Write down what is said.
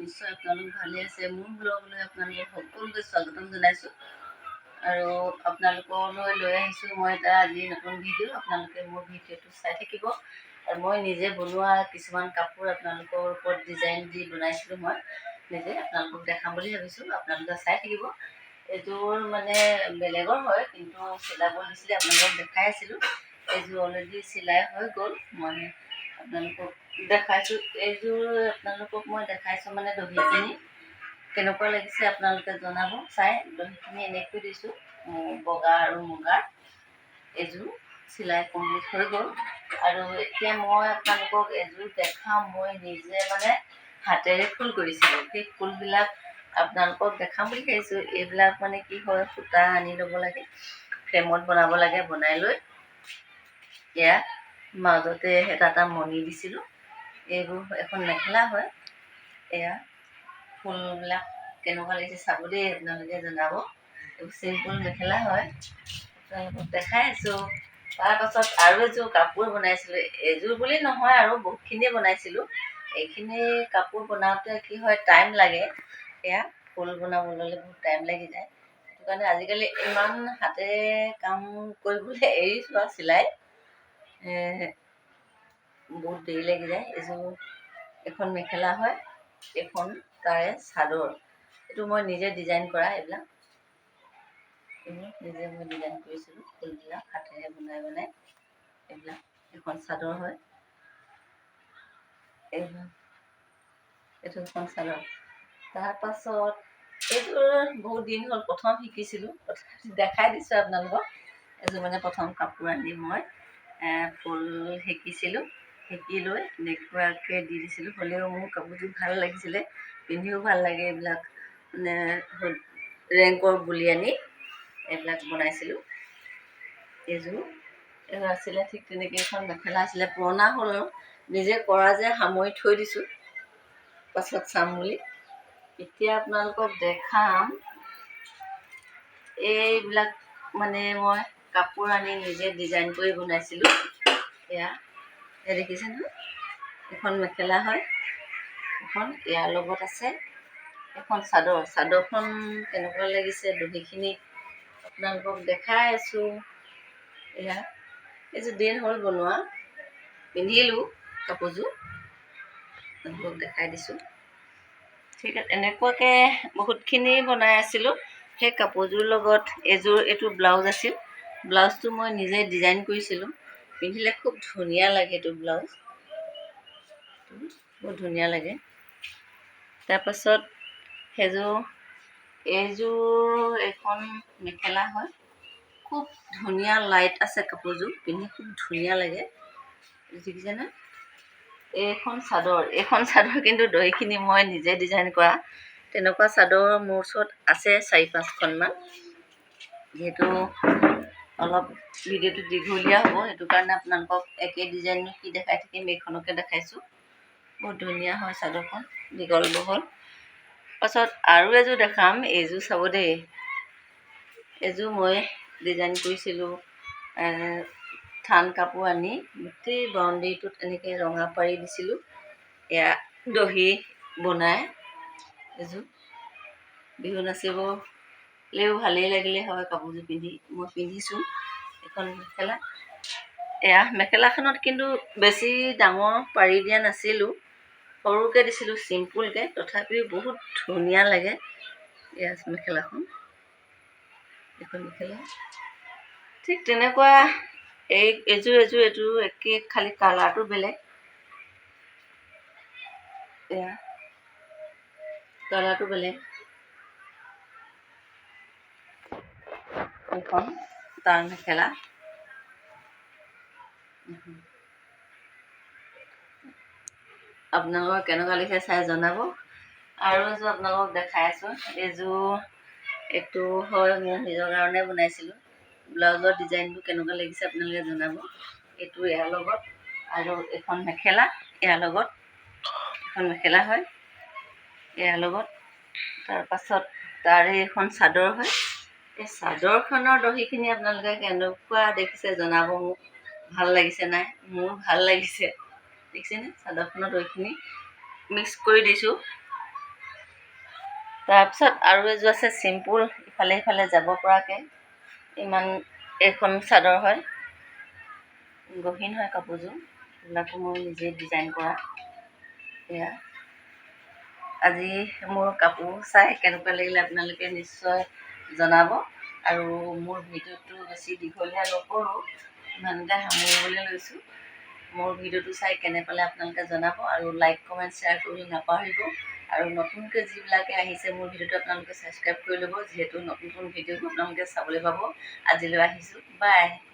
নিশ্চয় আপোনালোক ভালে আছে। মোৰ ব্লগলৈ আপোনালোকক সকলোকে স্বাগতম জনাইছোঁ আৰু আপোনালোকলৈ লৈ আহিছোঁ মই এটা আজি নতুন ভিডিঅ'। আপোনালোকে মোৰ ভিডিঅ'টো চাই থাকিব আৰু মই নিজে বনোৱা কিছুমান কাপোৰ আপোনালোকৰ ওপৰত ডিজাইন দি বনাইছিলোঁ। মই নিজে আপোনালোকক দেখাম বুলি ভাবিছোঁ, আপোনালোকে চাই থাকিব। এইযোৰ মানে বেলেগৰ হয়, কিন্তু চিলাব দিছিলে, আপোনালোকক দেখাই আছিলোঁ। এইযোৰ অলৰেডি চিলাই হৈ গ'ল, মই আপোনালোকক দেখাইছোঁ। এইযোৰ আপোনালোকক মই দেখাইছোঁ মানে দহিখিনি কেনেকুৱা লাগিছে আপোনালোকে জনাব। চাই দহিখিনি এনেকৈ দিছোঁ, বগা আৰু মুগাৰ। এইযোৰ চিলাই কমপ্লিট হৈ গ'ল আৰু এতিয়া মই আপোনালোকক এযোৰ দেখাম। মই নিজে মানে হাতেৰে ফুল কৰিছিলোঁ, সেই ফুলবিলাক আপোনালোকক দেখাম বুলি ভাবিছোঁ। এইবিলাক মানে কি হয়, সূতা আনি ল'ব লাগে, ফ্ৰেমত বনাব লাগে। বনাই লৈ ইয়াত মাজতে এটা মণি দিছিলোঁ। এইবোৰ এখন মেখেলা হয়। এয়া ফুলবিলাক কেনেকুৱা লাগিছে চাব দেই, আপোনালোকে জনাব। এইবোৰ চিম্পুল মেখেলা হয়, আপোনালোকক দেখাই আছোঁ। তাৰপাছত আৰু এযোৰ কাপোৰ বনাইছিলোঁ। এযোৰ বুলি নহয় আৰু বহুতখিনিয়ে বনাইছিলোঁ। এইখিনি কাপোৰ বনাওঁতে কি হয়, টাইম লাগে। এয়া ফুল বনাব ল'লে বহুত টাইম লাগি যায়। সেইটো কাৰণে আজিকালি ইমান হাতেৰে কাম কৰিবলৈ এৰিছোঁ আৰু চিলাই বহুত দেৰি লাগি যায়। এইযোৰ এখন মেখেলা হয়, এখন তাৰে চাদৰ। এইটো মই নিজে ডিজাইন কৰা। এইবিলাক নিজে মই ডিজাইন কৰিছিলোঁ, ফুলবিলাক হাতেৰে বনাই বনাই। এইবিলাক এখন চাদৰ হয়, এইটো এখন চাদৰ। তাৰপাছত এইযোৰ বহুত দিন হ'ল, প্ৰথম শিকিছিলোঁ, দেখাই দিছোঁ আপোনালোকক। এইযোৰ মানে প্ৰথম কাপোৰ আনি মই ফুল শিকিছিলোঁ। শিকি লৈ এনেকুৱাকৈ দি দিছিলোঁ। হ'লেও মোৰ কাপোৰযোৰ ভাল লাগিছিলে, পিন্ধিও ভাল লাগে। এইবিলাক মানে ৰেংকৰ বুলি আনি এইবিলাক বনাইছিলোঁ। এইযোৰ আছিলে ঠিক তেনেকৈ এখন মেখেলা আছিলে, পুৰণা হ'ল আৰু নিজে কৰা যে সামৰি থৈ দিছোঁ, পাছত চাম বুলি। এতিয়া আপোনালোকক দেখাম এইবিলাক মানে মই কাপোৰ আনি নিজে ডিজাইন কৰি বনাইছিলোঁ। এয়া দেখিছে নহয়, এখন মেখেলা হয়, এখন ইয়াৰ লগত আছে, এখন চাদৰ। চাদৰখন কেনেকুৱা লাগিছে দহিখিনি আপোনালোকক দেখাই আছোঁ। এয়া এইযোৰ দিন হ'ল বনোৱা, পিন্ধিলোঁ কাপোৰযোৰ, আপোনালোকক দেখাই দিছোঁ। ঠিক আছে, এনেকুৱাকৈ বহুতখিনি বনাই আছিলোঁ। সেই কাপোৰযোৰ লগত এইটো ব্লাউজ আছিল। ব্লাউজটো মই নিজে ডিজাইন কৰিছিলোঁ, পিন্ধিলে খুব ধুনীয়া লাগে। এইটো ব্লাউজ বহুত ধুনীয়া লাগে। তাৰপাছত এইযোৰ এখন মেখেলা হয়, খুব ধুনীয়া লাইট আছে কাপোৰযোৰ, পিন্ধি খুব ধুনীয়া লাগে। দেখিছেনে? এইখন চাদৰ কিন্তু দহিখিনি মই নিজে ডিজাইন কৰা। তেনেকুৱা চাদৰ মোৰ ওচৰত আছে 4-5খনমান। যিহেতু অলপ ভিডিঅ'টো দীঘলীয়া হ'ব, সেইটো কাৰণে আপোনালোকক একে ডিজাইন কি দেখাই থাকিম, এইখনকে দেখাইছোঁ। বহুত ধুনীয়া হয় চাদৰখন, দীঘল বহল। পাছত আৰু এযোৰ দেখাম, এইযোৰ চাব দেই। এইযোৰ মই ডিজাইন কৰিছিলোঁ থান কাপোৰ আনি, গোটেই বাউণ্ডেৰীটোত এনেকৈ ৰঙা পাৰি দিছিলোঁ। এয়া দহি বনাই এইযোৰ বিহু নাচিবলৈও ভালেই লাগিলে হয় কাপোৰযোৰ পিন্ধি। মই পিন্ধিছোঁ এখন মেখেলা। এয়া মেখেলাখনত কিন্তু বেছি ডাঙৰ পাৰি দিয়া নাছিলোঁ, সৰুকৈ দিছিলোঁ, চিম্পুলকৈ। তথাপিও বহুত ধুনীয়া লাগে এয়া মেখেলাখন। এইখন মেখেলা ঠিক তেনেকুৱা এইটো একে, খালি কালাৰটো বেলেগ। এয়া কালাৰটো বেলেগ। এইখন তাৰ মেখেলা। আপোনালোকৰ কেনেকুৱা লাগিছে চাই জনাব। আৰু এযোৰ আপোনালোকক দেখাই আছোঁ। এইটো হয় মোৰ নিজৰ কাৰণে বনাইছিলোঁ। ব্লাউজৰ ডিজাইনটো কেনেকুৱা লাগিছে আপোনালোকে জনাব। এইটো ইয়াৰ লগত, আৰু এখন মেখেলা ইয়াৰ লগত, এখন মেখেলা হয় ইয়াৰ লগত। তাৰপাছত তাৰে এখন চাদৰ হয়। এই চাদৰখনৰ দহিখিনি আপোনালোকে কেনেকুৱা দেখিছে জনাব মোক। ভাল লাগিছে নাই? মোৰ ভাল লাগিছে। দেখিছেনে? চাদৰখনৰ দহিখিনি মিক্স কৰি দিছোঁ। তাৰপিছত আৰু এযোৰ আছে চিম্পুল, ইফালে সিফালে যাব পৰাকৈ। ইমান এইখন চাদৰ হয়, গহীন হয় কাপোৰযোৰ, এইবিলাকো মই নিজে ডিজাইন কৰা। এয়া আজি মোৰ কাপোৰ চাই কেনেকুৱা লাগিলে আপোনালোকে নিশ্চয় জনাব। আৰু মোৰ ভিডিঅ'টো বেছি দীঘলীয়া নকৰোঁ, ইমানতে সামৰিবলৈ লৈছোঁ। মোৰ ভিডিঅ'টো চাই কেনে পালে আপোনালোকে জনাব, আৰু লাইক কমেণ্ট শ্বেয়াৰ কৰি নাপাহৰিব। আৰু নতুনকৈ যিবিলাকে আহিছে মোৰ ভিডিঅ'টো আপোনালোকে ছাবস্ক্ৰাইব কৰি ল'ব, যিহেতু নতুন নতুন ভিডিঅ'বোৰ আপোনালোকে চাবলৈ পাব। আজিলৈ আহিছোঁ, বাই।